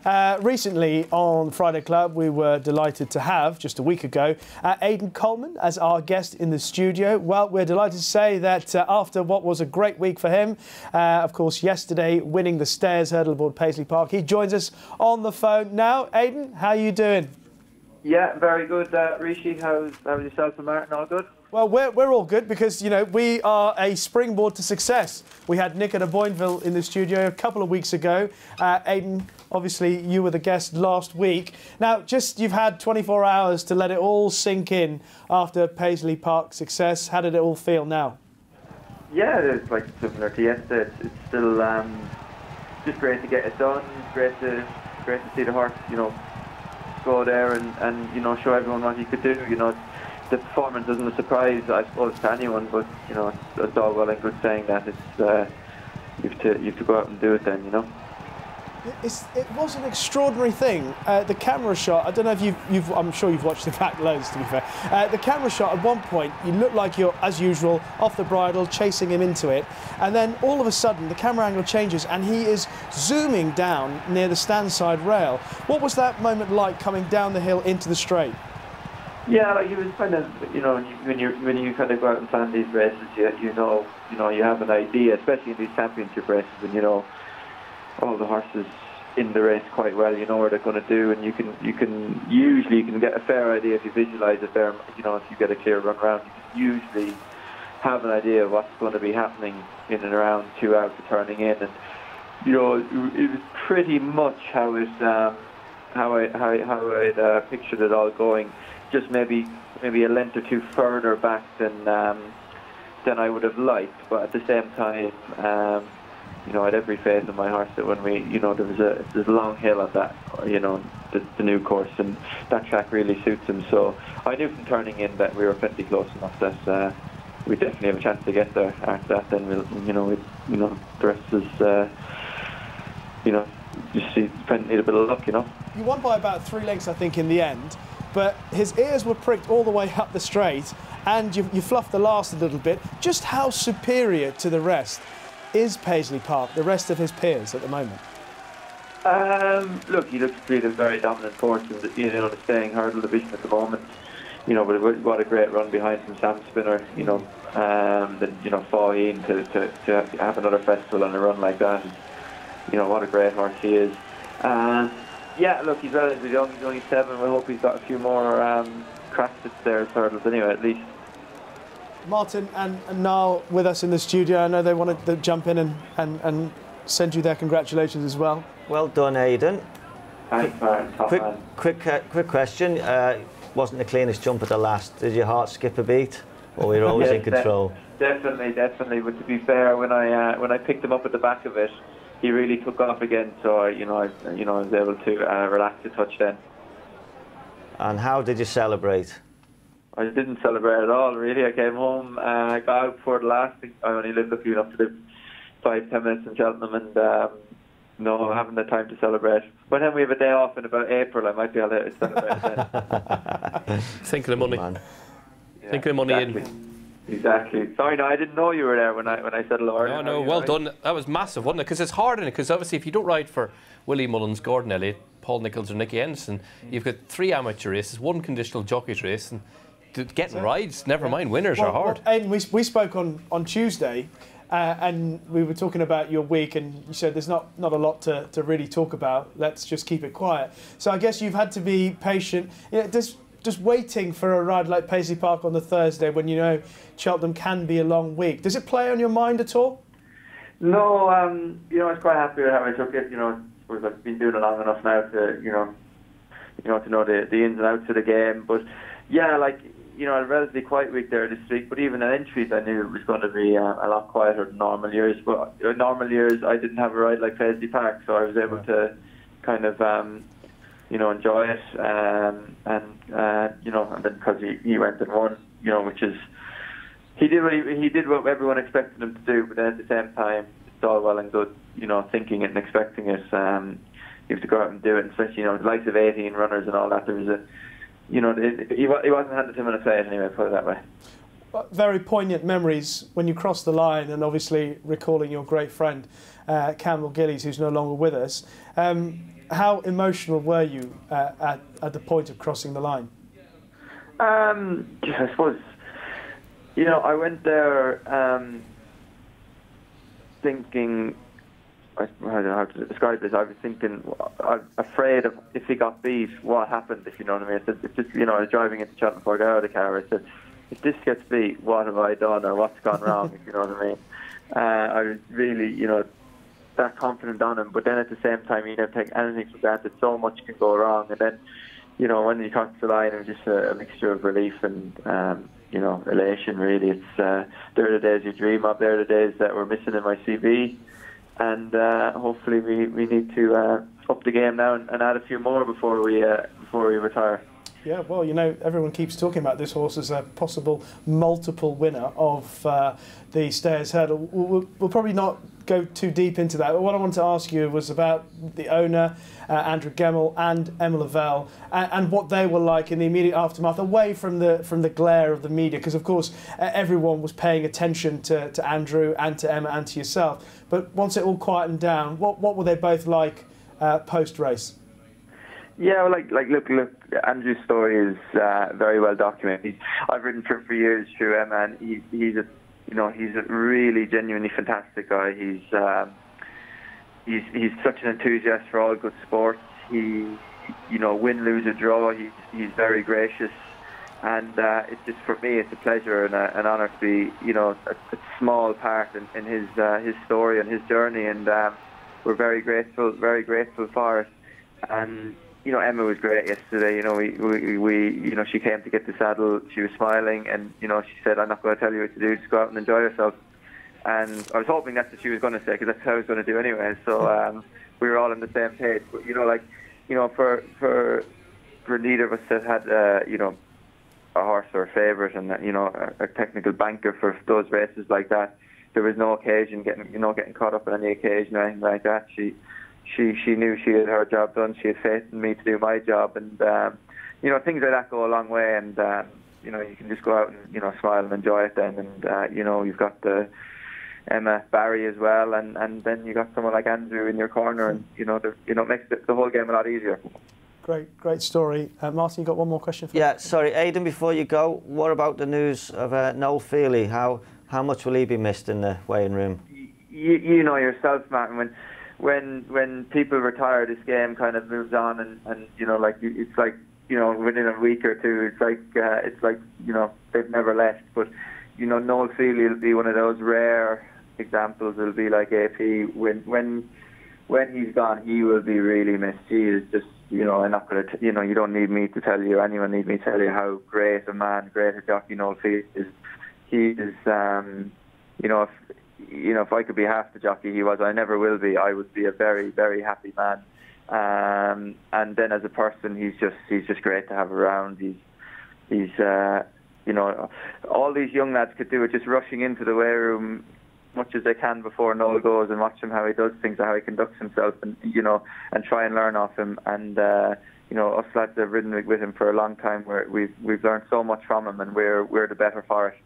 Recently on Friday Club, we were delighted to have, just a week ago, Aidan Coleman as our guest in the studio. Well, we're delighted to say that after what was a great week for him, of course, yesterday winning the stairs hurdle aboard Paisley Park, he joins us on the phone now. Aidan, how are you doing? Yeah, very good, Rishi. How's yourself and Martin? All good? Well, we're all good because, you know, we are a springboard to success. We had Nick at Boinville in the studio a couple of weeks ago. Aidan, obviously, you were the guest last week. Now, you've had 24 hours to let it all sink in after Paisley Park's success. How did it all feel now? Yeah, it's like similar to yesterday. It's still just great to get it done. Great to see the horse, you know, go there and you know, show everyone what he could do. You know, the performance isn't a surprise, I suppose, to anyone, but you know, it's all well and good saying that. It's you have to go out and do it then, you know. It was an extraordinary thing. The camera shot, I don't know if I'm sure you've watched it back loads, to be fair. The camera shot, at one point, you look like you're, as usual, off the bridle, chasing him into it. And then all of a sudden, the camera angle changes and he is zooming down near the stand side rail. What was that moment like, coming down the hill into the straight? Yeah, like he was kind of, you know, when you kind of go out and plan these races, you know, you have an idea, especially in these championship races, and you know all the horses in the race quite well. You know what they're going to do, and you can usually get a fair idea if you visualise it there. You know, if you get a clear run round, you can usually have an idea of what's going to be happening in and around 2 hours of turning in, and you know, it was pretty much how I pictured it all going. Just maybe a length or two further back than I would have liked, but at the same time, you know, I had every faith in my horse that when we, you know, there's a long hill on that, you know, the new course, and that track really suits him. So I knew from turning in that we were plenty close enough that we definitely have a chance to get there. After that, then we'll, you know, the rest is, you know, just need a bit of luck, you know. You won by about 3 lengths, I think, in the end. But his ears were pricked all the way up the straight, and you fluffed the last a little bit. Just how superior to the rest is Paisley Park, the rest of his peers at the moment? Look, he looks to be the very dominant force in the, you know, the staying hurdle division at the moment. You know, but what a great run behind from Sam Spinner. You know, then you know, Faheen to have another festival and a run like that. You know, what a great horse he is. Yeah, look, he's relatively young, he's only 7. We hope he's got a few more cracks at stairs hurdles anyway, at least. Martin and Niall with us in the studio. I know they wanted to jump in and send you their congratulations as well. Well done, Aidan. Thanks, Martin. Quick question. Wasn't the cleanest jump at the last. Did your heart skip a beat? Or were you always in control? Definitely. But to be fair, when I picked him up at the back of it, he really took off again, so I was able to relax a touch then. And how did you celebrate? I didn't celebrate at all, really. I came home, I got out before the last. I only lived lucky enough to live 5-10 minutes in Cheltenham, and no, having the time to celebrate. But then we have a day off in about April. I might be able to celebrate then. Think of the money. Yeah, think of the money exactly. in. Exactly. Sorry, no, I didn't know you were there when I said hello. No, well done. That was massive, wasn't it? Because it's hard, isn't it? Because obviously, if you don't ride for Willie Mullins, Gordon Elliott, Paul Nicholls, or Nicky Henderson, you've got 3 amateur races, 1 conditional jockey's race, and getting rides, never mind, winners are hard. And we spoke on Tuesday, and we were talking about your week, and you said there's not a lot to really talk about. Let's just keep it quiet. So I guess you've had to be patient. You know, just waiting for a ride like Paisley Park on the Thursday, when you know Cheltenham can be a long week. Does it play on your mind at all? No, you know, I was quite happy with how I took it. You know, I suppose I've been doing it long enough now to, you know to know the ins and outs of the game. But yeah, like, you know, a relatively quiet week there this week. But even in entries, I knew it was going to be a lot quieter than normal years. But normal years, I didn't have a ride like Paisley Park, so I was able to kind of you know, enjoy it, and you know, and then because he went and won, you know, which is, he did what everyone expected him to do, but then at the same time, it's all well and good, you know, thinking it and expecting it. You have to go out and do it, especially, you know, the likes of 18 runners and all that. There was a, you know, he wasn't handed to him in a plate anyway, put it that way. Very poignant memories when you crossed the line, and obviously recalling your great friend, Campbell Gillies, who's no longer with us. how emotional were you at the point of crossing the line? I suppose, I went there thinking, I don't know how to describe this. I was thinking, I'm afraid of if he got beat, what happened, if you know what I mean. It's just, I was driving into Cheltenham before I got out of the car. I said, if this gets beat, what have I done, or what's gone wrong, if you know what I mean. I was really, that confident on him, but then at the same time, you never take anything for granted. So much can go wrong, and then, when you cross the line, it was just a mixture of relief and, elation, really. It's they're the days you dream of. They're the days that were missing in my CV. And hopefully we need to up the game now and add a few more before we retire. Yeah, well, everyone keeps talking about this horse as a possible multiple winner of the Stayers Hurdle. We'll probably not go too deep into that, but what I wanted to ask you was about the owner, Andrew Gemmell and Emma Lavelle, and what they were like in the immediate aftermath, away from the glare of the media, because of course everyone was paying attention to Andrew and to Emma and to yourself. But once it all quietened down, what were they both like post-race? Yeah, well, look, Andrew's story is very well documented. I've ridden for him for years through Emma, and he's a really genuinely fantastic guy. He's such an enthusiast for all good sports. He, win, lose or draw, he's very gracious, and it's just, for me, it's a pleasure and an honour to be, a small part in his story and his journey, and we're very grateful for it. And Emma was great yesterday. We she came to get the saddle. She was smiling, and she said, "I'm not going to tell you what to do. Just go out and enjoy yourself." And I was hoping that's what she was going to say, because that's what I was going to do anyway. So we were all on the same page. But for neither of us that had a horse or a favourite, and a technical banker for those races like that, there was no occasion getting caught up in any occasion or anything like that. She knew she had her job done. She had faith in me to do my job, and things like that go a long way. And you can just go out and smile and enjoy it then. And you've got the Emma, Barry as well, and then you got someone like Andrew in your corner, and it makes the whole game a lot easier. Great story. Martin, you got one more question for me? Yeah, sorry, Aidan, before you go, what about the news of Noel Feely? How much will he be missed in the weighing room? You know yourself, Martin, when people retire, this game kind of moves on, and it's like within a week or two, it's like they've never left. But Noel Feely will be one of those rare examples. It'll be like AP when he's gone, he will be really missed. He is just I'm not going to you don't need me to tell you. Anyone need me to tell you how great a man, great a jockey Noel Feely is. He is if I could be half the jockey he was, I never will be, I would be a very, very happy man. And then as a person, he's just great to have around. He's all these young lads could do it, just rushing into the weigh room much as they can before Noel goes, and watch him how he does things, how he conducts himself, and and try and learn off him. And us lads have ridden with him for a long time, where we've learned so much from him, and we're the better for it.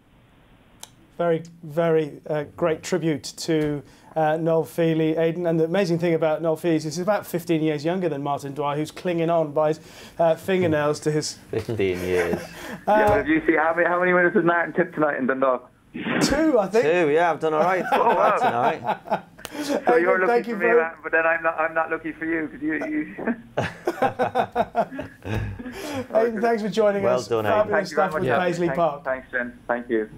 Very, very great tribute to Noel Feely, Aidan. And the amazing thing about Noel Feely is he's about 15 years younger than Martin Dwyer, who's clinging on by his fingernails to his... 15 years. Did you see how many winners has Martin tipped tonight in Dundalk? 2, I think. 2, yeah, I've done all right tonight. So you're lucky for me, Matt, but then I'm not lucky for you, because you... Aidan, thanks for joining us. Well done, Aidan. Fabulous stuff with Paisley Park. Thanks, Jen. Thank you.